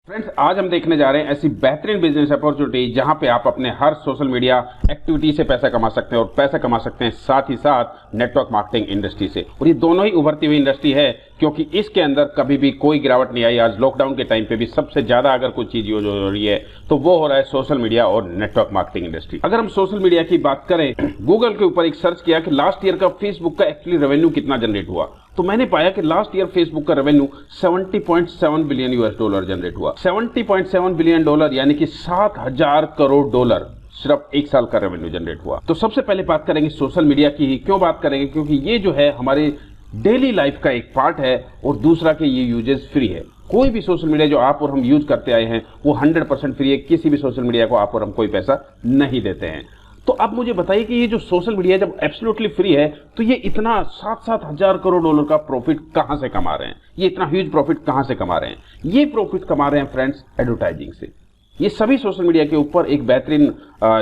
Friends, आज हम देखने जा रहे हैं ऐसी बेहतरीन बिजनेस अपॉर्चुनिटी जहां पे आप अपने हर सोशल मीडिया एक्टिविटी से पैसा कमा सकते हैं और पैसा कमा सकते हैं साथ ही साथ नेटवर्क मार्केटिंग इंडस्ट्री से। और ये दोनों ही उभरती हुई इंडस्ट्री है क्योंकि इसके अंदर कभी भी कोई गिरावट नहीं आई। आज लॉकडाउन के टाइम पे भी सबसे ज्यादा अगर कोई चीज यूज हो रही है तो वो हो रहा है सोशल मीडिया और नेटवर्क मार्केटिंग इंडस्ट्री। अगर हम सोशल मीडिया की बात करें, गूगल के ऊपर एक सर्च किया कि लास्ट ईयर का फेसबुक का एक्चुअली रेवेन्यू कितना जनरेट हुआ, तो मैंने पाया कि लास्ट ईयर फेसबुक का revenue 70.7 billion US dollar generate हुआ। 70.7 बिलियन डॉलर यानी कि 7,000 करोड़ डॉलर सिर्फ एक साल का रेवेन्यू जनरेट हुआ। तो सबसे पहले बात करेंगे सोशल मीडिया की। क्यों बात करेंगे? क्योंकि ये जो है हमारे डेली लाइफ का एक पार्ट है और दूसरा कि ये यूजेस फ्री है। कोई भी सोशल मीडिया जो आप और हम यूज करते आए हैं वो 100% फ्री है। किसी भी सोशल मीडिया को आप और हम कोई पैसा नहीं देते हैं। तो अब मुझे बताइए कि ये जो सोशल मीडिया जब एब्सोल्युटली फ्री है तो ये इतना 7,000 करोड़ डॉलर का प्रॉफिट कहां से कमा रहे हैं? ये इतना ह्यूज प्रॉफिट कहां से कमा रहे हैं? ये प्रॉफिट कमा रहे हैं फ्रेंड्स एडवर्टाइजिंग से। ये सभी सोशल मीडिया के ऊपर एक बेहतरीन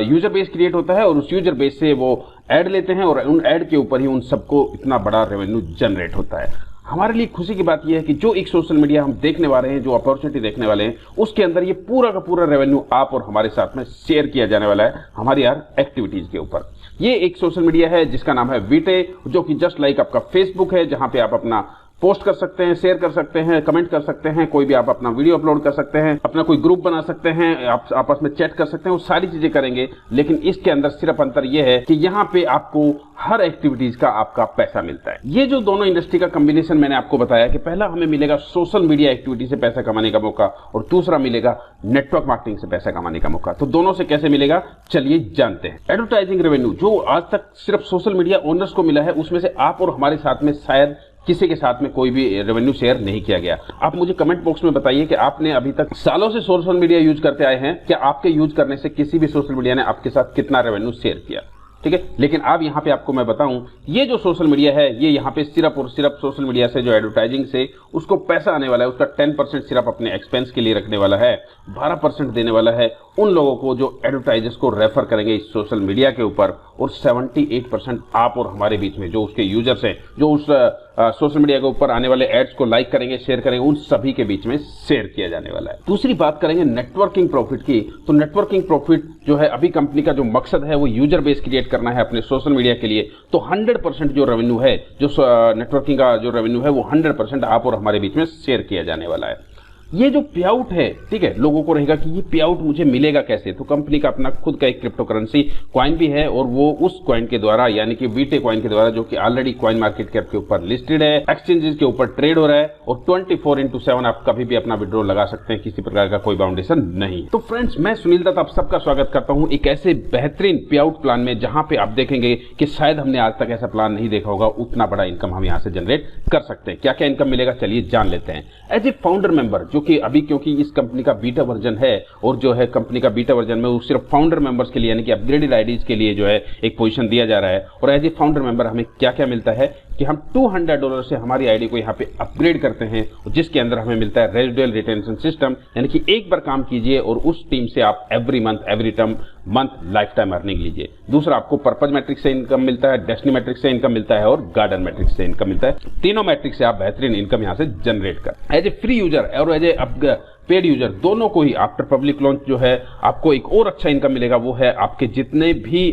यूजर बेस क्रिएट होता है और उस यूजर बेस से वो ऐड लेते हैं और उन ऐड के ऊपर ही उन सबको इतना बड़ा रेवेन्यू जनरेट होता है। हमारे लिए खुशी की बात यह है कि जो एक सोशल मीडिया हम देखने वाले हैं, जो अपॉर्चुनिटी देखने वाले हैं, उसके अंदर ये पूरा का पूरा रेवेन्यू आप और हमारे साथ में शेयर किया जाने वाला है हमारी यार एक्टिविटीज के ऊपर। ये एक सोशल मीडिया है जिसका नाम है वीटे, जो कि जस्ट लाइक आपका फेसबुक है, जहां पे आप अपना पोस्ट कर सकते हैं, शेयर कर सकते हैं, कमेंट कर सकते हैं, कोई भी आप अपना वीडियो अपलोड कर सकते हैं, अपना कोई ग्रुप बना सकते हैं, आप आपस में चैट कर सकते हैं, वो सारी चीजें करेंगे। लेकिन इसके अंदर सिर्फ अंतर यह है कि यहाँ पे आपको हर एक्टिविटीज का आपका पैसा मिलता है। ये जो दोनों इंडस्ट्री का कॉम्बिनेशन मैंने आपको बताया कि पहला हमें मिलेगा सोशल मीडिया एक्टिविटी से पैसा कमाने का मौका और दूसरा मिलेगा नेटवर्क मार्केटिंग से पैसा कमाने का मौका। तो दोनों से कैसे मिलेगा चलिए जानते हैं। एडवर्टाइजिंग रेवेन्यू जो आज तक सिर्फ सोशल मीडिया ओनर्स को मिला है, उसमें से आप और हमारे साथ में शायद किसी के साथ में कोई भी रेवेन्यू शेयर नहीं किया गया। आप मुझे कमेंट बॉक्स में बताइए कि आपने अभी तक सालों से सोशल मीडिया यूज करते आए हैं, क्या आपके यूज करने से किसी भी सोशल मीडिया ने आपके साथ कितना रेवेन्यू शेयर किया? ठीक है, लेकिन अब यहाँ पे आपको मैं बताऊं, ये जो सोशल मीडिया है ये यहाँ पे सिर्फ और सिर्फ सोशल मीडिया से जो एडवर्टाइजिंग से उसको पैसा आने वाला है, उसका 10% सिर्फ अपने एक्सपेंस के लिए रखने वाला है, 12% देने वाला है उन लोगों को जो एडवर्टाइजर्स को रेफर करेंगे इस सोशल मीडिया के ऊपर, और 78% आप और हमारे बीच में जो उसके यूजर्स हैं, जो उस सोशल मीडिया के ऊपर आने वाले एड्स को लाइक करेंगे, शेयर करेंगे, उन सभी के बीच में शेयर किया जाने वाला है। दूसरी बात करेंगे नेटवर्किंग प्रॉफिट की। तो नेटवर्किंग प्रॉफिट जो है अभी कंपनी का जो मकसद है वो यूजर बेस क्रिएट करना है अपने सोशल मीडिया के लिए। तो 100% जो रेवेन्यू है, जो नेटवर्किंग का जो रेवेन्यू है वो 100% आप और हमारे बीच में शेयर किया जाने वाला है। ये जो पे आउट है, ठीक है, लोगों को रहेगा कि ये पे आउट मुझे मिलेगा कैसे? तो कंपनी का अपना खुद का एक क्रिप्टो करेंसी कॉइन भी है और वो उस कॉइन के द्वारा यानी कि वीटे कॉइन के द्वारा, जो कि ऑलरेडी कॉइन मार्केट कैप के ऊपर लिस्टेड है, एक्सचेंजेस के ऊपर ट्रेड हो रहा है और 24/7 आप कभी भी अपना विड्रॉ लगा सकते हैं, किसी प्रकार का कोई बाउंडेशन नहीं। तो फ्रेंड्स, मैं सुनील दत्त आप सबका स्वागत करता हूं एक ऐसे बेहतरीन पे आउट प्लान में जहां पे आप देखेंगे कि शायद हमने आज तक ऐसा प्लान नहीं देखा होगा। उतना बड़ा इनकम हम यहां से जनरेट कर सकते हैं। क्या क्या इनकम मिलेगा चलिए जान लेते हैं। एज ए फाउंडर मेंबर, जो कि अभी क्योंकि इस कंपनी का बीटा वर्जन है और जो है कंपनी का बीटा वर्जन में वो सिर्फ फाउंडर मेंबर्स के लिए यानी कि अपग्रेडेड आईडीज के लिए जो है एक पोजीशन दिया जा रहा है। और एज ए फाउंडर मेंबर हमें क्या क्या मिलता है कि हम $200 से हमारी आईडी को यहाँ पे अपग्रेड करते हैं, जिसके अंदर हमें मिलता है रेजिडुअल रिटेंशन सिस्टम, यानी कि एक बार काम कीजिए और उस टीम से आप every month every term month life time earning लीजिए। दूसरा, आपको पर्पज मैट्रिक्स से इनकम मिलता है, डेस्टिनी मैट्रिक्स से इनकम मिलता है और गार्डन मैट्रिक्स से इनकम मिलता है। तीनों मैट्रिक्स से आप बेहतरीन इनकम यहाँ से जनरेट कर। एज ए फ्री यूजर और एज ए पेड यूजर दोनों को ही आफ्टर पब्लिक लॉन्च जो है आपको एक और अच्छा इनकम मिलेगा। वो है आपके जितने भी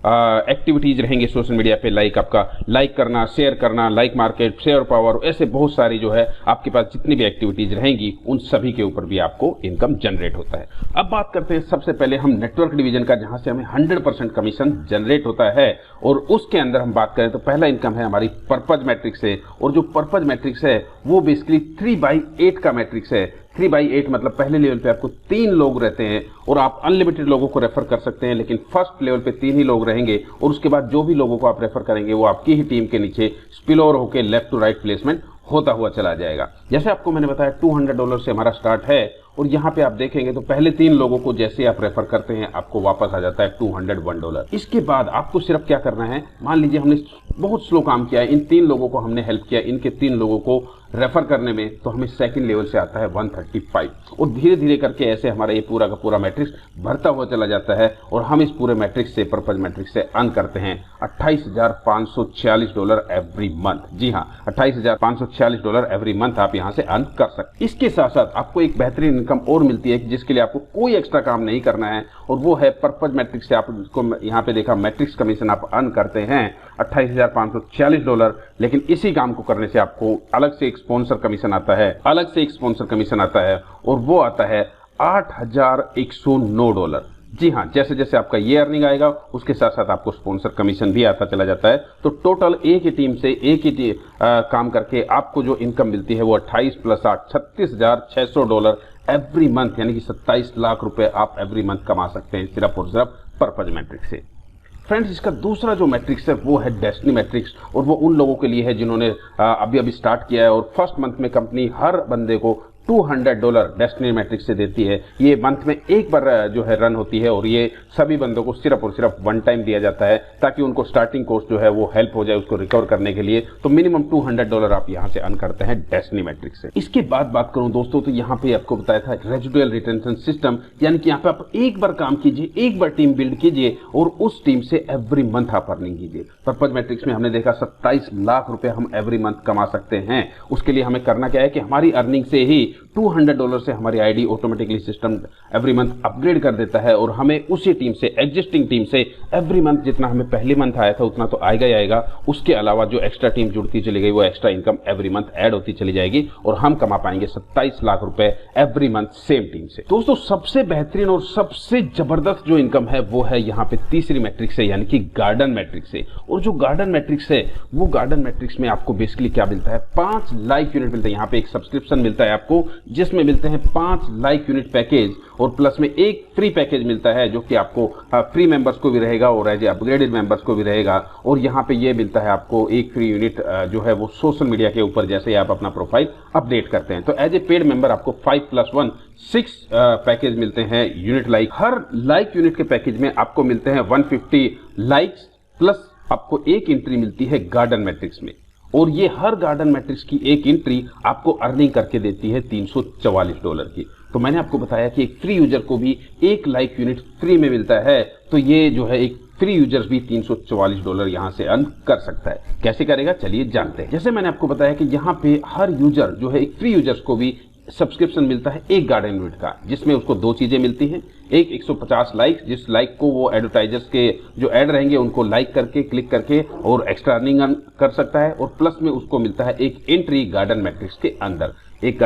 एक्टिविटीज रहेंगे सोशल मीडिया पे, लाइक आपका लाइक करना, शेयर करना, लाइक मार्केट, शेयर पावर, ऐसे बहुत सारी जो है आपके पास जितनी भी एक्टिविटीज रहेंगी उन सभी के ऊपर भी आपको इनकम जनरेट होता है। अब बात करते हैं सबसे पहले हम नेटवर्क डिवीजन का, जहां से हमें 100% कमीशन जनरेट होता है। और उसके अंदर हम बात करें तो पहला इनकम है हमारी पर्पज मैट्रिक्स से, और जो पर्पज मैट्रिक्स है वो बेसिकली 3/8 का मैट्रिक्स है। 3/8 मतलब पहले लेवल पे आपको 3 लोग रहते हैं और आप अनलिमिटेड लोगों को रेफर कर सकते हैं, लेकिन फर्स्ट लेवल पे 3 ही लोग रहेंगे और उसके बाद जो भी लोगों को आप रेफर करेंगे वो आपकी ही टीम के नीचे स्पिल ओवर होकर लेफ्ट टू राइट प्लेसमेंट होता हुआ चला जाएगा। जैसे आपको मैंने बताया $200 से हमारा स्टार्ट है और यहाँ पे आप देखेंगे तो पहले 3 लोगों को जैसे आप रेफर करते हैं आपको वापस आ जाता है $201। इसके बाद आपको सिर्फ क्या करना है, मान लीजिए हमने बहुत स्लो काम किया है। इन 3 लोगों को हमने हेल्प किया, इनके 3 लोगों को रेफर करने में, तो हमें सेकंड लेवल से आता है 135 और धीरे धीरे करके ऐसे हमारा ये पूरा का पूरा मैट्रिक्स भरता हुआ चला जाता है और हम इस पूरे मैट्रिक्स से, पर्पज मैट्रिक्स से अर्न करते हैं $28,546 एवरी मंथ। जी हाँ, $28,546 एवरी मंथ आप यहाँ से अर्न कर सकते हैं। इसके साथ साथ आपको एक बेहतरीन इनकम और मिलती है जिसके लिए आपको कोई एक्स्ट्रा काम नहीं करना है, और वो है पर्पज मैट्रिक्स से आपको यहाँ पे देखा मैट्रिक्स कमीशन आप अर्न करते हैं $28,546, लेकिन इसी काम को करने से आपको अलग से एक स्पॉन्सर कमीशन आता है, और वो आता है $8,109। जी हाँ, जैसे जैसे आपका ये अर्निंग आएगा उसके साथ साथ आपको स्पॉन्सर कमीशन भी आता चला जाता है। तो टोटल एक ही टीम से काम करके आपको जो इनकम मिलती है वो 28 + 8 $36,600 एवरी मंथ, यानी कि 27 लाख रुपए आप एवरी मंथ कमा सकते हैं सिर्फ और सिर्फ पर्पज मैट्रिक्स से। फ्रेंड्स, इसका दूसरा जो मैट्रिक्स है वो है डेस्टिनी मैट्रिक्स, और वो उन लोगों के लिए है जिन्होंने अभी स्टार्ट किया है, और फर्स्ट मंथ में कंपनी हर बंदे को $200 डेस्टिनी मैट्रिक्स से देती है। ये मंथ में एक बार जो है रन होती है, और ये सभी बंदों को सिर्फ और सिर्फ वन टाइम दिया जाता है ताकि उनको स्टार्टिंग कॉस्ट जो है वो हेल्प हो जाए उसको रिकवर करने के लिए। तो मिनिमम $200 आप यहाँ से अर्न करते हैं डेस्टिनी मैट्रिक्स से। इसके बाद बात करूं दोस्तों, तो यहाँ पे आपको बताया था रेजिडुअल रिटेंशन सिस्टम, यानी कि यहाँ पे आप एक बार काम कीजिए, एक बार टीम बिल्ड कीजिए और उस टीम से एवरी मंथ आप अर्निंग कीजिए। पर्पज मैट्रिक्स में हमने देखा 27 लाख रुपए हम एवरी मंथ कमा सकते हैं। उसके लिए हमें करना क्या है कि हमारी अर्निंग से ही $200 से हमारी ID automatically system every month upgrade कर देता है, और हमें उसी टीम से, एग्जिस्टिंग टीम से एवरी मंथ जितना हमें पहले मंथ आया था उतना तो आएगा ही आएगा, उसके अलावा जो एक्स्ट्रा टीम जुड़ती चली गई वो extra income every month add होती चली जाएगी, और हम कमा पाएंगे 27 लाख रुपए एवरी मंथ सेम टीम से। दोस्तों, सबसे बेहतरीन और सबसे जबरदस्त जो इनकम है वो है यहाँ पे तीसरी मैट्रिक्स है, यानी कि गार्डन मैट्रिक्स है। और जो गार्डन मैट्रिक्स है वो गार्डन मैट्रिक्स में आपको बेसिकली क्या मिलता है, 5 लाइक यूनिट मिलता है। यहाँ पे एक सब्सक्रिप्शन मिलता है आपको जिसमें मिलते हैं 5 लाइक यूनिट पैकेज, और प्लस में एक फ्री पैकेज मिलता है जो कि आपको फ्री मेंबर्स को भी रहेगा और एज अपग्रेडेड मेंबर्स को भी रहेगा। और यहाँ पे ये मिलता है आपको एक फ्री यूनिट जो है वो सोशल मीडिया के ऊपर जैसे ही आप अपना प्रोफाइल अपडेट करते हैं। तो एज ए पेड मेंबर आपको 5+1 6 पैकेज मिलते हैं यूनिट लाइक। हर लाइक यूनिट के पैकेज में आपको मिलते हैं 150 लाइक्स, प्लस आपको एक एंट्री मिलती है गार्डन मैट्रिक्स में, और ये हर गार्डन मैट्रिक्स की एक एंट्री आपको अर्निंग करके देती है $344 की। तो मैंने आपको बताया कि एक फ्री यूजर को भी एक लाइक यूनिट फ्री में मिलता है, तो ये जो है एक फ्री यूजर्स भी $344 यहाँ से अर्न कर सकता है। कैसे करेगा चलिए जानते हैं। जैसे मैंने आपको बताया कि यहाँ पे हर यूजर जो है, एक फ्री यूजर्स को भी सब्सक्रिप्शन मिलता है एक गार्डन यूनिट का, जिसमें उसको 2 चीजें मिलती हैं। एक 150 लाइक, जिस लाइक को वो एडवर्टाइजर्स के जो ऐड रहेंगे उनको लाइक करके, क्लिक करके और एक्स्ट्रा अर्निंग कर सकता है, और प्लस में उसको मिलता है एक एंट्री गार्डन मैट्रिक्स के अंदर। एक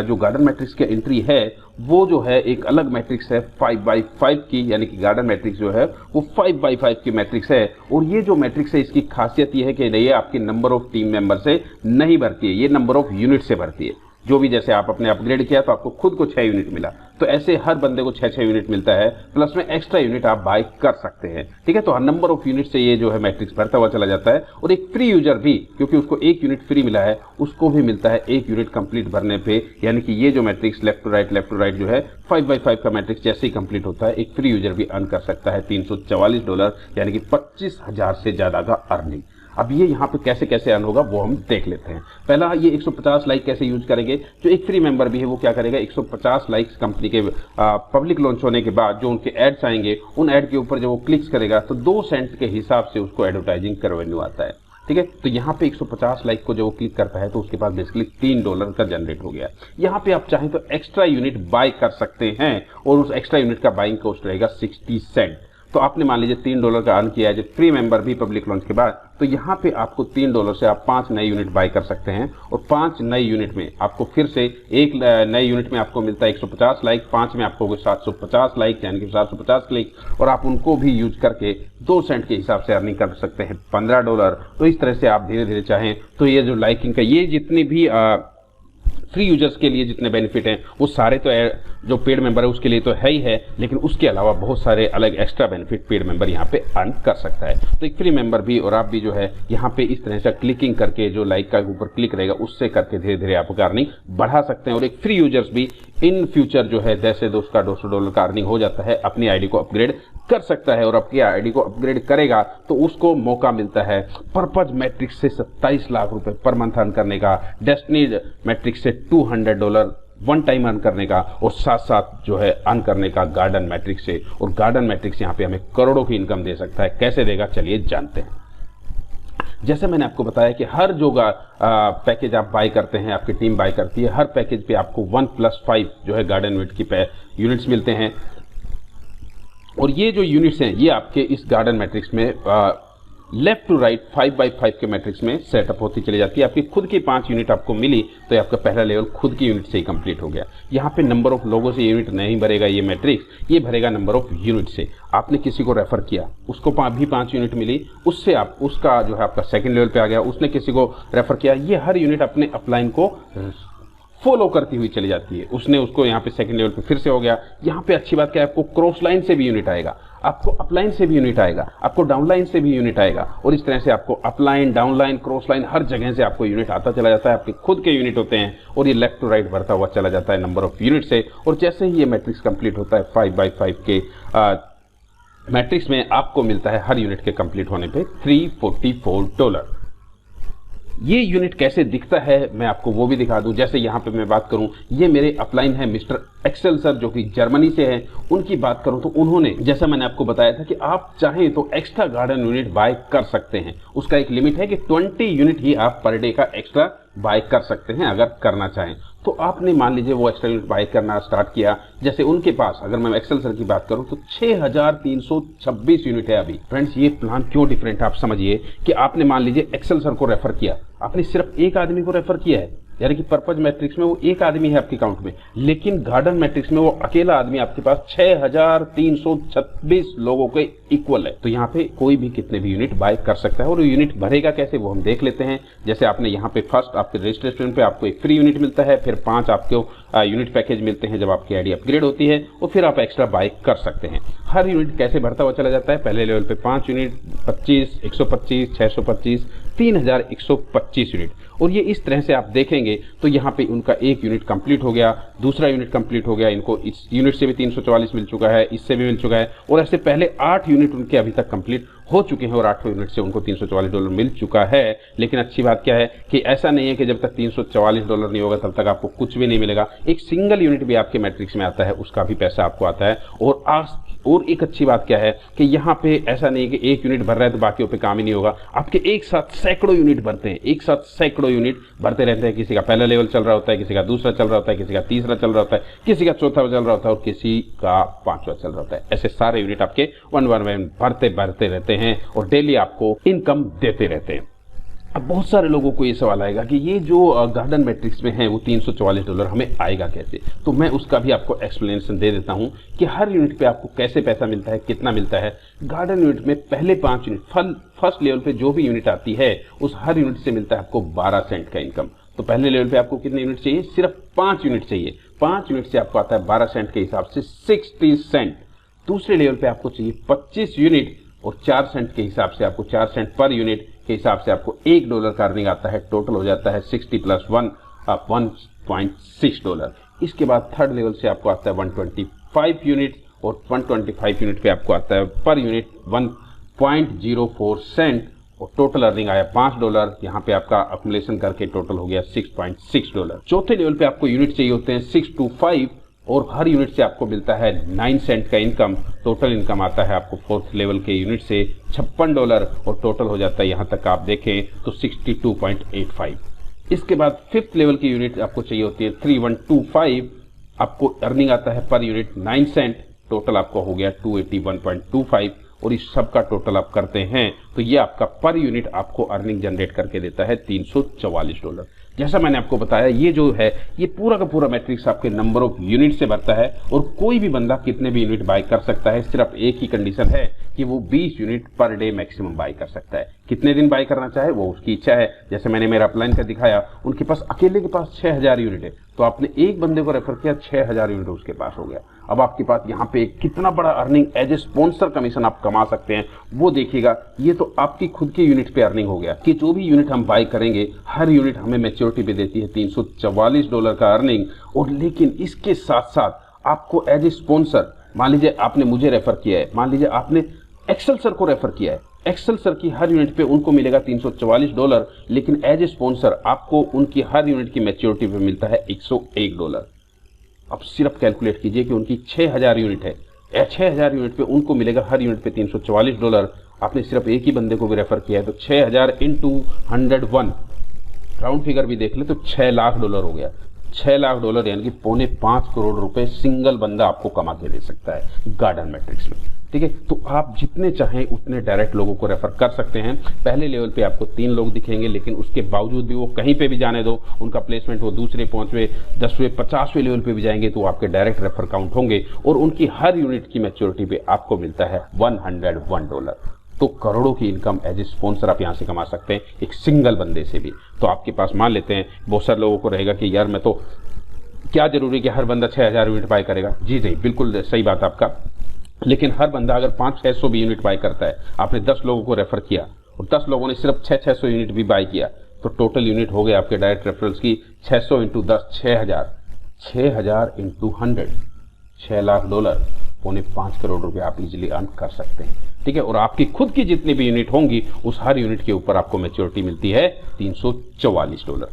जो गार्डन मैट्रिक्स की एंट्री है वो जो है एक अलग मैट्रिक्स है 5x5 की, यानी कि गार्डन मैट्रिक्स जो है वो 5x5 की मैट्रिक्स है। और ये जो मैट्रिक्स है इसकी खासियत ये है कि ये आपके नंबर ऑफ टीम मेंबर से नहीं भरती है, ये नंबर ऑफ यूनिट से भरती है। जो भी जैसे आप अपने अपग्रेड किया तो आपको खुद को 6 यूनिट मिला, तो ऐसे हर बंदे को 6 यूनिट मिलता है, प्लस में एक्स्ट्रा यूनिट आप बाय कर सकते हैं। ठीक है, तो हर नंबर ऑफ यूनिट से ये जो है मैट्रिक्स भरता हुआ चला जाता है। और एक फ्री यूजर भी, क्योंकि उसको एक यूनिट फ्री मिला है, उसको भी मिलता है एक यूनिट कंप्लीट भरने पे, यानी कि ये जो मैट्रिक्स लेफ्ट टू राइट जो है 5x5 का मैट्रिक्स जैसे ही कंप्लीट होता है एक फ्री यूजर भी अर्न कर सकता है $344, यानी कि 25,000 से ज्यादा का अर्निंग। अब ये यहाँ पे कैसे कैसे अर्न होगा वो हम देख लेते हैं। पहला, ये 150 लाइक कैसे यूज करेंगे। जो एक फ्री मेंबर भी है वो क्या करेगा, 150 लाइक्स कंपनी के पब्लिक लॉन्च होने के बाद जो उनके एड्स आएंगे उन एड के ऊपर जब वो क्लिक्स करेगा तो 2 सेंट के हिसाब से उसको एडवर्टाइजिंग का रेवेन्यू आता है। ठीक है, तो यहाँ पे 150 लाइक को जब वो क्लिक करता है तो उसके पास बेसिकली $3 का जनरेट हो गया। यहाँ पे आप चाहें तो एक्स्ट्रा यूनिट बाय कर सकते हैं, और उस एक्स्ट्रा यूनिट का बाइंग कॉस्ट रहेगा 60 सेंट। तो आपने मान लीजिए $3 का अर्न किया है जब फ्री मेंबर भी पब्लिक लॉन्च के बाद, तो यहाँ पे आपको $3 से आप 5 नए यूनिट बाय कर सकते हैं, और 5 नए यूनिट में आपको फिर से एक नए यूनिट में आपको मिलता है 150 लाइक, 5 में आपको 750 लाइक यानी कि 750 क्लिक, और आप उनको भी यूज करके 2 सेंट के हिसाब से अर्निंग कर सकते हैं $15। तो इस तरह से आप धीरे धीरे चाहें तो ये जो लाइकिंग का ये जितनी भी फ्री यूजर्स के लिए जितने बेनिफिट हैं वो सारे तो जो पेड मेंबर है उसके लिए तो है ही है, लेकिन उसके अलावा बहुत सारे अलग एक्स्ट्रा बेनिफिट पेड मेंबर यहाँ पे अर्न कर सकता है। तो एक फ्री मेंबर भी और आप भी जो है यहाँ पे इस तरह से क्लिकिंग करके जो लाइक का ऊपर क्लिक रहेगा उससे करके धीरे धीरे आप अर्निंग बढ़ा सकते हैं। और एक फ्री यूजर्स भी इन फ्यूचर जो है जैसे उसका $200 का अर्निंग हो जाता है, अपनी आईडी को अपग्रेड कर सकता है और अपनी आईडी को अपग्रेड करेगा तो उसको मौका मिलता है पर्पज मैट्रिक्स से 27 लाख रुपए पर मंथ अर्न करने का, डेस्टिनी मैट्रिक्स से $200 वन टाइम अर्न करने का और साथ साथ जो है अर्न करने का गार्डन मैट्रिक्स से। और गार्डन मैट्रिक्स यहाँ पे हमें करोड़ों की इनकम दे सकता है। कैसे देगा चलिए जानते हैं। जैसे मैंने आपको बताया कि हर जो पैकेज आप बाय करते हैं, आपकी टीम बाय करती है, हर पैकेज पे आपको 1+5 जो है गार्डन यूनिट की यूनिट्स मिलते हैं। और ये जो यूनिट्स हैं ये आपके इस गार्डन मैट्रिक्स में लेफ्ट टू राइट 5x5 के मैट्रिक्स में सेटअप होती चली जाती है। आपकी खुद की 5 यूनिट आपको मिली तो ये आपका पहला लेवल खुद की यूनिट से ही कंप्लीट हो गया। यहाँ पे नंबर ऑफ लोगों से यूनिट नहीं भरेगा ये मैट्रिक्स, ये भरेगा नंबर ऑफ यूनिट से। आपने किसी को रेफर किया, उसको भी 5 यूनिट मिली, उससे आप उसका जो है आपका सेकंड लेवल पे आ गया, उसने किसी को रेफर किया, ये हर यूनिट अपने अपलाइन को फॉलो करती हुई चली जाती है। उसने उसको यहाँ पे सेकंड लेवल पे फिर से हो गया। यहाँ पे अच्छी बात क्या है, आपको क्रॉस लाइन से भी यूनिट आएगा, आपको अपलाइन से भी यूनिट आएगा, आपको डाउनलाइन से भी यूनिट आएगा और इस तरह से आपको अपलाइन, डाउनलाइन, क्रॉस लाइन हर जगह से आपको यूनिट आता चला जाता है। आपके खुद के यूनिट होते हैं और ये लेफ्ट टू राइट बढ़ता हुआ चला जाता है नंबर ऑफ यूनिट से। और जैसे ही ये मैट्रिक्स कंप्लीट होता है 5x5 के मैट्रिक्स में आपको मिलता है हर यूनिट के कंप्लीट होने पे $344। ये यूनिट कैसे दिखता है मैं आपको वो भी दिखा दूं। जैसे यहाँ पे मैं बात करूं, ये मेरे अपलाइन है मिस्टर एक्सेल सर जो कि जर्मनी से हैं। उनकी बात करूं तो उन्होंने, जैसा मैंने आपको बताया था कि आप चाहें तो एक्स्ट्रा गार्डन यूनिट बाय कर सकते हैं। उसका एक लिमिट है कि 20 यूनिट ही आप पर डे का एक्स्ट्रा बाय कर सकते हैं अगर करना चाहें। तो आपने मान लीजिए वो एक्स्ट्रा यूनिट बाय करना स्टार्ट किया। जैसे उनके पास अगर मैं एक्सेल सर की बात करूं तो 6326 यूनिट है अभी। फ्रेंड्स ये प्लान क्यों डिफरेंट है आप समझिए कि आपने मान लीजिए एक्सेल सर को रेफर किया, आपने सिर्फ एक आदमी को रेफर किया है, यानी कि पर्पज मैट्रिक्स में वो एक आदमी है आपके अकाउंट में, लेकिन गार्डन मैट्रिक्स में वो अकेला आदमी आपके पास 6326 लोगों के इक्वल है। तो यहाँ पे कोई भी कितने भी यूनिट बाय कर सकता है। और यूनिट भरेगा कैसे वो हम देख लेते हैं। जैसे आपने यहाँ पे फर्स्ट आपके रजिस्ट्रेशन पे आपको एक फ्री यूनिट मिलता है, फिर 5 आपको यूनिट पैकेज मिलते हैं जब आपकी आईडी अपग्रेड होती है और फिर आप एक्स्ट्रा बाय कर सकते हैं। हर यूनिट कैसे भरता हुआ चला जाता है, पहले लेवल पे 5 यूनिट, 25, 125, 625, 3125 यूनिट। और ये इस तरह से आप देखेंगे तो यहाँ पे उनका एक यूनिट कंप्लीट हो गया, दूसरा यूनिट कंप्लीट हो गया, इनको इस यूनिट से भी 344 मिल चुका है, इससे भी मिल चुका है और ऐसे पहले 8 यूनिट उनके अभी तक कंप्लीट हो चुके हैं और 8 यूनिट से उनको $344 मिल चुका है। लेकिन अच्छी बात क्या है कि ऐसा नहीं है कि जब तक $344 नहीं होगा तब तक आपको कुछ भी नहीं मिलेगा। एक सिंगल यूनिट भी आपके मैट्रिक्स में आता है, उसका भी पैसा आपको आता है। और एक अच्छी बात क्या है कि यहाँ पे ऐसा नहीं है कि एक यूनिट भर रहा है तो बाकियों पे काम ही नहीं होगा। आपके एक साथ सैकड़ों यूनिट भरते हैं, एक साथ सैकड़ों यूनिट भरते रहते हैं। किसी का पहला लेवल चल रहा होता है, किसी का दूसरा चल रहा होता है, किसी का तीसरा चल रहा होता है, किसी का चौथा चल रहा होता है और किसी का 5वां चल रहा होता है। ऐसे सारे यूनिट आपके वन भरते रहते हैं और डेली आपको इनकम देते रहते हैं। अब बहुत सारे लोगों को ये सवाल आएगा कि ये जो गार्डन मैट्रिक्स में है वो $344 हमें आएगा कैसे। तो मैं उसका भी आपको एक्सप्लेनेशन दे देता हूं कि हर यूनिट पे आपको कैसे पैसा मिलता है, कितना मिलता है। गार्डन यूनिट में पहले 5 यूनिट फर्स्ट लेवल पे जो भी यूनिट आती है उस हर यूनिट से मिलता है आपको 12 सेंट का इनकम। तो पहले लेवल पे आपको कितने यूनिट चाहिए, सिर्फ 5 यूनिट चाहिए। 5 यूनिट से आपको आता है 12 सेंट के हिसाब से 60 सेंट। दूसरे लेवल पे आपको चाहिए 25 यूनिट और 4 सेंट के हिसाब से आपको 4 सेंट पर यूनिट के हिसाब से आपको $1 का अर्निंग आता है। टोटल हो जाता है 60 + 1 $1.6। इसके बाद थर्ड लेवल से आपको आता है 125 यूनिट और 125 यूनिट पे आपको आता है पर यूनिट 1.04 सेंट और टोटल अर्निंग आया $5। यहाँ पे आपका अक्यूमुलेशन करके टोटल हो गया $6.6। चौथे लेवल पे आपको यूनिट चाहिए होते हैं 6 to 5 और हर यूनिट से आपको मिलता है 9 सेंट का इनकम। टोटल इनकम आता है आपको फोर्थ लेवल के यूनिट से $56 और टोटल हो जाता है यहाँ तक आप देखें तो 62.85। इसके बाद फिफ्थ लेवल की यूनिट आपको चाहिए होती है 3125। आपको अर्निंग आता है पर यूनिट 9 सेंट। टोटल आपको हो गया 281.25 और इस सब का टोटल आप करते हैं तो ये आपका पर यूनिट आपको अर्निंग जनरेट करके देता है $344। जैसा मैंने आपको बताया ये जो है ये पूरा का पूरा मैट्रिक्स आपके नंबर ऑफ यूनिट से भरता है और कोई भी बंदा कितने भी यूनिट बाय कर सकता है। सिर्फ एक ही कंडीशन है कि वो 20 unit per day maximum bye कर सकता है। कितने दिन बाय करना चाहे वो उसकी इच्छा है। जैसे मैंने मेरा अपलाइन का दिखाया, उनके पास अकेले के पास 6000 यूनिट है तो आपने एक बंदे को रेफर किया, 6000 यूनिट उसके पास हो गया। अब आपके पास यहाँ पे कितना बड़ा earning as a sponsor commission आप कमा सकते हैं वो देखिएगा। ये तो आपकी खुद की यूनिट पे अर्निंग हो गया कि जो भी यूनिट हम बाय करेंगे हर यूनिट हमें मैच्योरिटी पे देती है $344 का अर्निंग। और लेकिन इसके साथ साथ आपको एज ए स्पॉन्सर, मान लीजिए आपने मुझे रेफर किया है, मान लीजिए आपने एक्सेल सर को रेफर किया है, एक्सेल सर की हर यूनिट पे उनको मिलेगा $344, लेकिन एज ए स्पॉन्सर आपको उनकी हर यूनिट की मैच्योरिटी पे मिलता है $101। अब सिर्फ कैलकुलेट कीजिए कि उनकी 6000 यूनिट है, 6000 यूनिट पे उनको मिलेगा हर यूनिट पे $344। आपने सिर्फ एक ही बंदे को भी रेफर किया है तो 6000 × 101, राउंड फिगर भी देख ले तो $6 लाख हो गया। $6 लाख यानी कि $4.25 करोड़ रुपए सिंगल बंदा आपको कमा के दे सकता है गार्डन मैट्रिक्स में। ठीक है, तो आप जितने चाहें उतने डायरेक्ट लोगों को रेफर कर सकते हैं। पहले लेवल पे आपको 3 लोग दिखेंगे, लेकिन उसके बावजूद भी वो कहीं पे भी जाने दो, उनका प्लेसमेंट वो दूसरे, 5वें, 10वें, 50वें लेवल पे भी जाएंगे तो आपके डायरेक्ट रेफर काउंट होंगे और उनकी हर यूनिट की मैच्योरिटी पे आपको मिलता है $101। तो करोड़ों की इनकम एज ए स्पॉन्सर आप यहाँ से कमा सकते हैं एक सिंगल बंदे से भी। तो आपके पास मान लेते हैं बहुत सारे लोगों को रहेगा कि यार मैं तो क्या जरूरी कि हर बंदा 6000 यूनिट बाय करेगा। जी जी, बिल्कुल सही बात आपका, लेकिन हर बंदा अगर 500-600 भी यूनिट बाय करता है, आपने 10 लोगों को रेफर किया और 10 लोगों ने सिर्फ 600 यूनिट भी बाय किया, तो टोटल यूनिट हो गया आपके डायरेक्ट रेफरल्स की 600 × 10 6000, 6000 × 100 $6 लाख, $4.25 करोड़ रुपए आप इजीली अर्न कर सकते हैं। ठीक है, और आपकी खुद की जितनी भी यूनिट होंगी उस हर यूनिट के ऊपर आपको मैच्योरिटी मिलती है $344।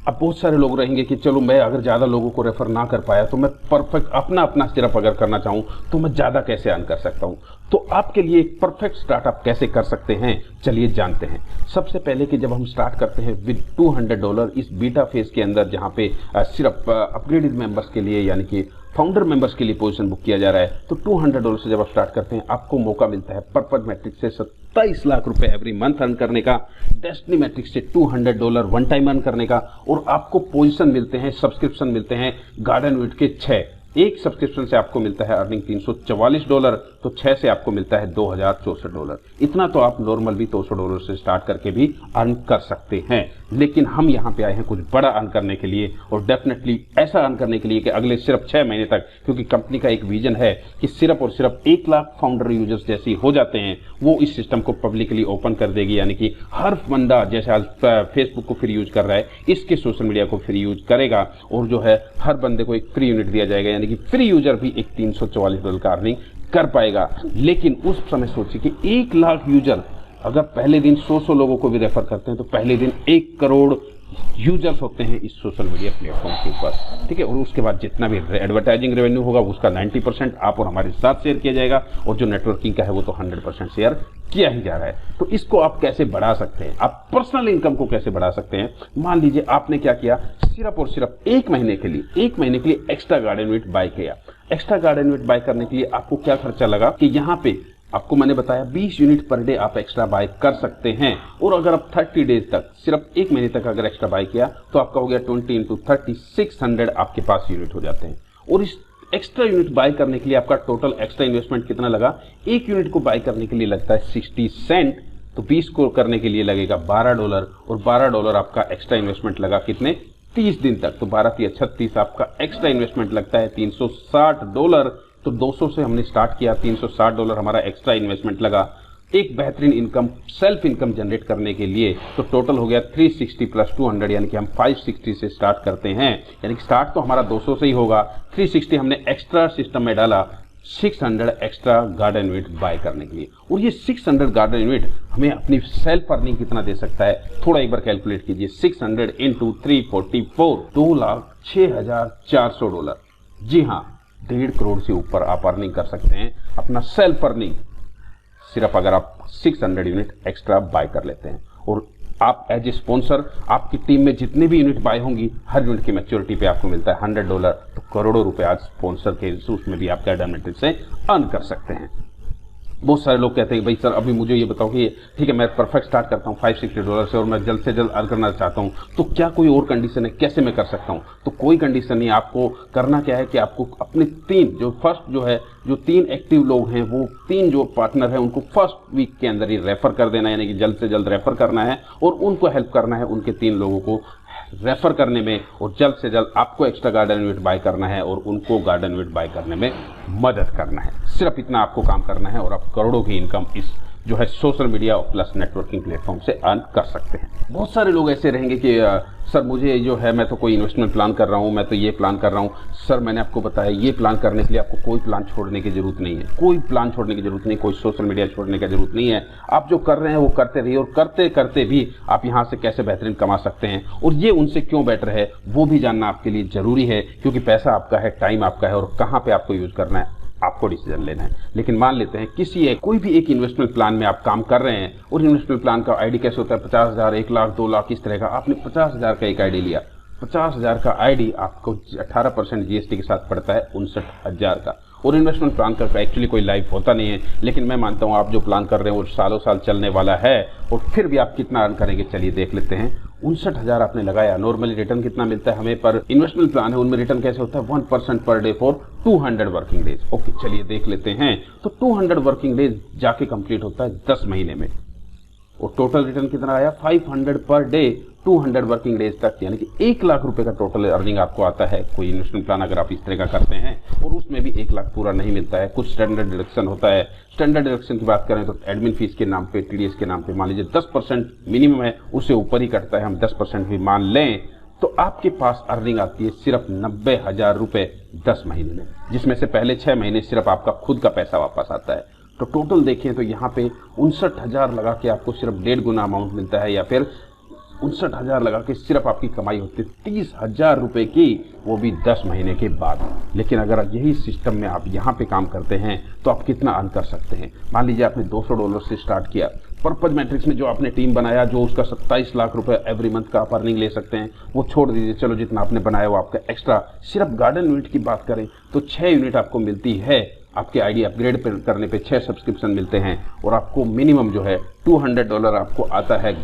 अब बहुत सारे लोग रहेंगे कि चलो मैं अगर ज्यादा लोगों को रेफर ना कर पाया तो मैं परफेक्ट अपना सिर्फ अगर करना चाहूं तो मैं ज्यादा कैसे अर्न कर सकता हूं। तो आपके लिए एक परफेक्ट स्टार्टअप कैसे कर सकते हैं, चलिए जानते हैं। सबसे पहले कि जब हम स्टार्ट करते हैं विद $200 इस बीटा फेज के अंदर, जहां पे सिर्फ अपग्रेडेड मेंबर्स के लिए यानी कि फाउंडर मेंबर्स के लिए पोजीशन बुक किया जा रहा है, तो $200 से जब आप स्टार्ट करते हैं आपको मौका मिलता है पर्पज मैट्रिक्स से 27 लाख रुपए एवरी मंथ अर्न करने का, डेस्टिनी मैट्रिक्स से $200 वन टाइम अर्न करने का, और आपको पोजीशन मिलते हैं, सब्सक्रिप्शन मिलते हैं गार्डन वीट के 6। एक सब्सक्रिप्शन से आपको मिलता है अर्निंग $344, तो 6 से आपको मिलता है $2064। इतना तो आप नॉर्मल भी $200 से स्टार्ट करके भी अर्न कर सकते हैं। लेकिन हम यहाँ पे आए हैं कुछ बड़ा अर्न करने के लिए, और डेफिनेटली ऐसा अर्न करने के लिए कि अगले सिर्फ 6 महीने तक, क्योंकि कंपनी का एक विजन है कि सिर्फ और सिर्फ 1 लाख फाउंडर यूजर्स जैसे ही हो जाते हैं वो इस सिस्टम को पब्लिकली ओपन कर देगी, यानी कि हर बंदा जैसे आज फेसबुक को फ्री यूज कर रहा है इसके सोशल मीडिया को फ्री यूज करेगा, और जो है हर बंदे को एक फ्री यूनिट दिया जाएगा, यानी कि फ्री यूजर भी एक $344 का अर्निंग कर पाएगा। लेकिन उस समय सोचिए कि 1 लाख यूजर अगर पहले दिन 100 लोगों को भी रेफर करते हैं तो पहले दिन 1 करोड़ यूजर्स होते हैं इस सोशल मीडिया प्लेटफॉर्म के ऊपर। ठीक है, और उसके बाद जितना भी एडवर्टाइजिंग रेवेन्यू होगा उसका 90% आप और हमारे साथ शेयर किया जाएगा, और जो नेटवर्किंग का है वो तो 100% शेयर किया ही जा रहा है। तो इसको आप कैसे बढ़ा सकते हैं, आप पर्सनल इनकम को कैसे बढ़ा सकते हैं। मान लीजिए आपने क्या किया, सिर्फ और सिर्फ 1 महीने के लिए एक्स्ट्रा गार्डन वीट बाय किया। एक्स्ट्रा गार्डन वीट बाय करने के लिए आपको क्या खर्चा लगा कि यहाँ पे आपको मैंने बताया 20 यूनिट पर डे आप एक्स्ट्रा बाय कर सकते हैं, और अगर आप 30 डेज तक सिर्फ 1 महीने तक अगर एक्स्ट्रा बाय किया तो आपका हो गया 20 × 30 600 आपके पास यूनिट हो जाते हैं। और इस एक्स्ट्रा यूनिट बाय करने के लिए आपका टोटल एक्स्ट्रा इन्वेस्टमेंट कितना लगा, एक यूनिट को बाय करने के लिए लगता है 60 सेंट, तो 20 को करने के लिए लगेगा $12, और $12 आपका एक्स्ट्रा इन्वेस्टमेंट लगा कितने, 30 दिन तक, तो 12 × 36 आपका एक्स्ट्रा इन्वेस्टमेंट लगता है $360। तो 200 से हमने स्टार्ट किया, $360 हमारा एक्स्ट्रा इन्वेस्टमेंट लगा एक बेहतरीन इनकम, सेल्फ इनकम जनरेट करने के लिए। तो टोटल हो गया 360 + 200, यानी कि हम 560 से स्टार्ट करते हैं, यानी कि स्टार्ट तो हमारा 200 से ही होगा। 360 हमने एक्स्ट्रा सिस्टम में डाला, 600 एक्स्ट्रा गार्डन यूनिट बाय करने के लिए। और ये 600 गार्डन यूनिट हमें अपनी सेल्फ अर्निंग कितना दे सकता है, थोड़ा एक बार कैलकुलेट कीजिए। 600 × 344, $2,06,400। जी हाँ, 1.5 करोड़ से ऊपर आप अर्निंग कर सकते हैं अपना सेल्फ अर्निंग, सिर्फ अगर आप 600 यूनिट एक्स्ट्रा बाय कर लेते हैं। और आप एज ए स्पॉन्सर आपकी टीम में जितने भी यूनिट बाय होंगी हर यूनिट की मैच्योरिटी पे आपको मिलता है $100, तो करोड़ों रुपए आज स्पॉन्सर के उसमें भी आप गार्डन मैट्रिक्स से अर्न कर सकते हैं। बहुत सारे लोग कहते हैं भाई सर अभी मुझे ये बताओ कि ठीक है मैं परफेक्ट स्टार्ट करता हूँ $560 से और मैं जल्द से जल्द अर्न करना चाहता हूँ, तो क्या कोई और कंडीशन है, कैसे मैं कर सकता हूँ। तो कोई कंडीशन नहीं, आपको करना क्या है कि आपको अपने 3 एक्टिव लोग हैं, वो 3 जो पार्टनर हैं उनको फर्स्ट वीक के अंदर ही रेफर कर देना, यानी कि जल्द से जल्द रेफर करना है और उनको हेल्प करना है उनके 3 लोगों को रेफर करने में और जल्द से जल्द आपको एक्स्ट्रा गार्डन यूनिट बाय करना है और उनको गार्डन यूनिट बाय करने में मदद करना है। सिर्फ इतना आपको काम करना है और आप करोड़ों की इनकम इस जो है social media plus networking platform से अर्न कर सकते हैं। बहुत सारे लोग ऐसे रहेंगे कि सर मुझे जो है मैं तो कोई इन्वेस्टमेंट प्लान कर रहा हूँ, मैं तो ये प्लान कर रहा हूँ। सर मैंने आपको बताया ये प्लान करने के लिए आपको कोई प्लान छोड़ने की जरूरत नहीं है, कोई प्लान छोड़ने की जरूरत नहीं, कोई सोशल मीडिया छोड़ने की जरूरत नहीं है। आप जो कर रहे हैं वो करते रहिए और करते करते भी आप यहाँ से कैसे बेहतरीन कमा सकते हैं और ये उनसे क्यों बेटर है वो भी जानना आपके लिए जरूरी है, क्योंकि पैसा आपका है, टाइम आपका है और कहाँ पे आपको यूज करना है आपको डिसीजन लेना है। लेकिन मान लेते हैं कोई भी एक इन्वेस्टमेंट प्लान में आप काम कर रहे हैं और इन्वेस्टमेंट प्लान का आईडी कैसे होता है 50,000, 1 लाख, 2 लाख इस तरह का। आपने 50,000 का एक आईडी लिया, 50,000 का आईडी आपको 18% जीएसटी के साथ पड़ता है 59,000 का। और इन्वेस्टमेंट प्लान का एक्चुअली कोई लाइफ होता नहीं है, लेकिन मैं मानता हूँ आप जो प्लान कर रहे हैं वो सालों साल चलने वाला है और फिर भी आप कितना अर्न करेंगे चलिए देख लेते हैं। 59,000 आपने लगाया, नॉर्मली रिटर्न कितना मिलता है हमें पर इन्वेस्टमेंट प्लान है उनमें रिटर्न कैसे होता है 1% per day for 200 working days. Okay चलिए देख लेते हैं। तो 200 वर्किंग डेज जाके कंप्लीट होता है 10 महीने में और टोटल रिटर्न कितना आया 500 पर डे 200 वर्किंग डेज तक, यानी कि 1 लाख रुपए का टोटल अर्निंग आपको आता है कोई इन्वेस्टमेंट प्लान अगर आप इस तरह का करते हैं। और उसमें भी 1 लाख पूरा नहीं मिलता है, कुछ स्टैंडर्ड डिडक्शन होता है। स्टैंडर्ड डिडक्शन की बात करें तो एडमिन फीस के नाम पे, टीडीएस के नाम पे मान लीजिए 10% मिनिमम है, उससे ऊपर ही कटता है, हम 10% भी मान लें तो आपके पास अर्निंग आती है सिर्फ 90,000 रुपए 10 महीने में, जिसमें से पहले 6 महीने सिर्फ आपका खुद का पैसा वापस आता है। तो टोटल देखें तो यहाँ पे 59,000 लगा के आपको सिर्फ 1.5 गुना अमाउंट मिलता है, या फिर 59,000 लगा के सिर्फ आपकी कमाई होती है 30,000 रुपए की, वो भी 10 महीने के बाद। लेकिन अगर यही सिस्टम में आप यहाँ पे काम करते हैं तो आप कितना अर्न कर सकते हैं। मान लीजिए आपने $200 से स्टार्ट किया, पर्पज मैट्रिक्स में जो आपने टीम बनाया जो उसका 27 लाख रुपए एवरी मंथ का आप अर्निंग ले सकते हैं, वो छोड़ दीजिए, चलो जितना आपने बनाया वो आपका एक्स्ट्रा। सिर्फ गार्डन यूनिट की बात करें तो 6 यूनिट आपको मिलती है, आपके आईडी अपग्रेड करने पे 6 सब्सक्रिप्शन मिलते हैं और आपको मिनिमम जो है $200 आपको आता है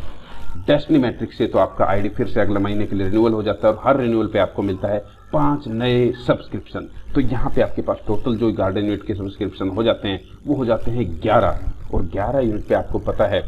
डेस्टिनी मैट्रिक्स से। तो आपका आईडी फिर से अगले महीने के लिए रिन्यूअल हो जाता है और हर रिन्यूअल पे आपको मिलता है 5 नए सब्सक्रिप्शन। तो यहाँ पे आपके पास टोटल जो गार्डन यूनिट के सब्सक्रिप्शन हो जाते हैं वो हो जाते हैं 11। और 11 यूनिट पे आपको पता है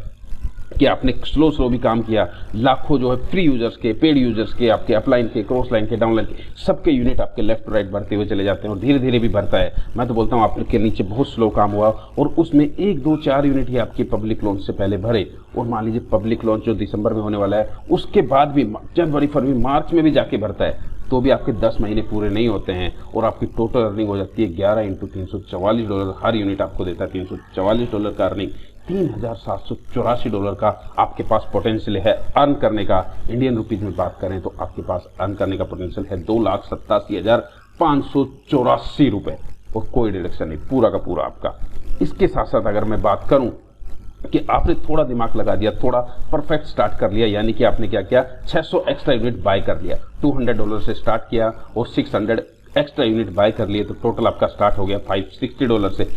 कि आपने स्लो भी काम किया, लाखों जो है फ्री यूजर्स के, पेड यूजर्स के, आपके अपलाइन के, क्रॉस लाइन के, डाउनलाइन के, सबके यूनिट आपके लेफ्ट राइट बढ़ते हुए चले जाते हैं और धीरे धीरे भी बढ़ता है। मैं तो बोलता हूँ आपके नीचे बहुत स्लो काम हुआ और उसमें 1, 2, 4 यूनिट ही आपकी पब्लिक लॉन्च से पहले भरे। और मान लीजिए पब्लिक लॉन्च जो दिसंबर में होने वाला है उसके बाद भी जनवरी, फरवरी, मार्च में भी जाके भरता है तो भी आपके 10 महीने पूरे नहीं होते हैं और आपकी टोटल अर्निंग हो जाती है 11 × $344। हर यूनिट आपको देता है $344 का अर्निंग। $3,784 का आपके पास पोटेंशियल है अर्न करने का। इंडियन रुपीज में बात करें तो आपके पास अर्न करने का पोटेंशियल है 2,87,584 रुपए और कोई डिडक्शन नहीं, पूरा का पूरा आपका। इसके साथ साथ अगर मैं बात करूं कि आपने थोड़ा दिमाग लगा दिया, थोड़ा परफेक्ट स्टार्ट कर लिया, यानी कि आपने क्या किया 600 एक्स्ट्रा यूनिट बाय कर लिया, $200 से स्टार्ट किया और 600 एक्स्ट्रा यूनिट बाय कर लिए तो टोटल आपका स्टार्ट हो गया $560 से।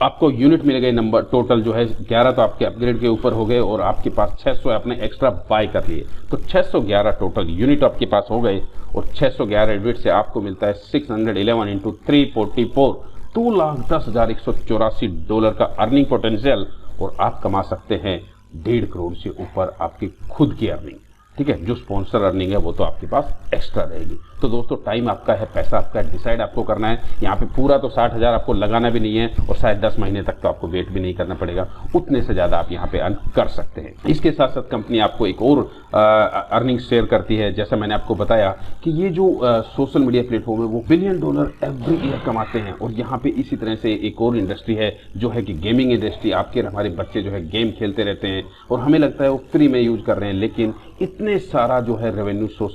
आपको यूनिट मिल गए नंबर टोटल जो है 11 तो आपके अपग्रेड के ऊपर हो गए और आपके पास 600 आपने एक्स्ट्रा बाय कर लिए तो 611 टोटल यूनिट आपके पास हो गए। और 611 यूनिट से आपको मिलता है 611 × 344 $2,10,184 का अर्निंग पोटेंशियल और आप कमा सकते हैं 1.5 करोड़ से ऊपर आपकी खुद की अर्निंग। ठीक है, जो स्पॉन्सर अर्निंग है वो तो आपके पास एक्स्ट्रा रहेगी। तो दोस्तों टाइम आपका है, पैसा आपका है, डिसाइड आपको करना है। यहाँ पे पूरा तो 60,000 आपको लगाना भी नहीं है और शायद 10 महीने तक तो आपको वेट भी नहीं करना पड़ेगा, उतने से ज्यादा आप यहाँ पे अर्न कर सकते हैं। इसके साथ साथ कंपनी आपको एक और अर्निंग शेयर करती है। जैसा मैंने आपको बताया कि ये जो सोशल मीडिया प्लेटफॉर्म है वो $1 बिलियन एवरी ईयर कमाते हैं। और यहाँ पे इसी तरह से एक और इंडस्ट्री है जो है कि गेमिंग इंडस्ट्री। आपके हमारे बच्चे जो है गेम खेलते रहते हैं और हमें लगता है वो फ्री में यूज कर रहे हैं, लेकिन इतने सारा जो है रेवेन्यू सोर्स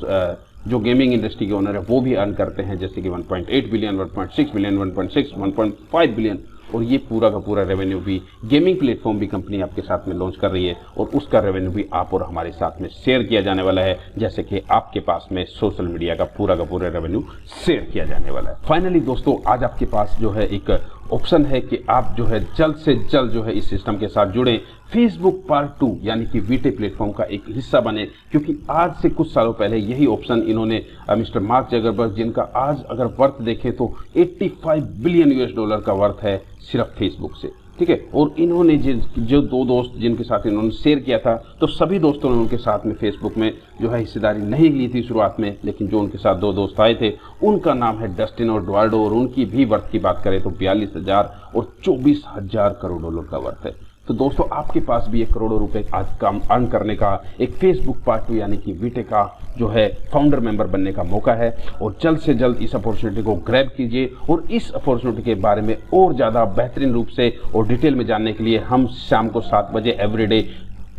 जो गेमिंग इंडस्ट्री के ओनर है वो भी अर्न करते हैं, जैसे कि 1.8 बिलियन, 1.6 बिलियन, 1.6, 1.5 बिलियन। और ये पूरा का पूरा रेवेन्यू भी गेमिंग प्लेटफॉर्म भी कंपनी आपके साथ में लॉन्च कर रही है और उसका रेवेन्यू भी आप और हमारे साथ में शेयर किया जाने वाला है, जैसे कि आपके पास में सोशल मीडिया का पूरा रेवेन्यू शेयर किया जाने वाला है। फाइनली दोस्तों आज आपके पास जो है एक ऑप्शन है कि आप जो है जल्द से जल्द जो है इस सिस्टम के साथ जुड़ें, फेसबुक पार्ट 2 यानी कि वीटे प्लेटफॉर्म का एक हिस्सा बने, क्योंकि आज से कुछ सालों पहले यही ऑप्शन इन्होंने मिस्टर मार्क जगरबर्ग, जिनका आज अगर वर्थ देखें तो $85 बिलियन का वर्थ है सिर्फ फेसबुक से, ठीक है। और इन्होंने जो 2 दोस्त जिनके साथ इन्होंने शेयर किया था, तो सभी दोस्तों ने उनके साथ में फेसबुक में जो है हिस्सेदारी नहीं ली थी शुरुआत में, लेकिन जो उनके साथ 2 दोस्त आए थे उनका नाम है डस्टिन और एडुआर्डो, और उनकी भी वर्थ की बात करें तो 42,000 और 24,000 करोड़ डॉलर का वर्थ है। तो दोस्तों आपके पास भी 1 करोड़ रुपए आज काम अर्न करने का एक फेसबुक पार्ट 2 यानी कि वीटे का जो है फाउंडर मेंबर बनने का मौका है, और जल्द से जल्द इस अपॉर्चुनिटी को ग्रैब कीजिए। और इस अपॉर्चुनिटी के बारे में और ज़्यादा बेहतरीन रूप से और डिटेल में जानने के लिए हम शाम को 7 बजे एवरीडे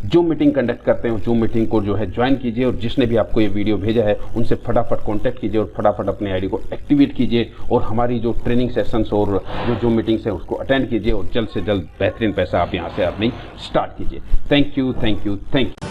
जो मीटिंग कंडक्ट करते हैं, जो मीटिंग को जो है ज्वाइन कीजिए। और जिसने भी आपको ये वीडियो भेजा है उनसे फटाफट कांटेक्ट कीजिए और फटाफट अपने आईडी को एक्टिवेट कीजिए, और हमारी जो ट्रेनिंग सेशंस और जो मीटिंग्स है उसको अटेंड कीजिए, और जल्द से जल्द बेहतरीन पैसा आप यहाँ से अर्निंग स्टार्ट कीजिए। Thank you, thank you, thank you.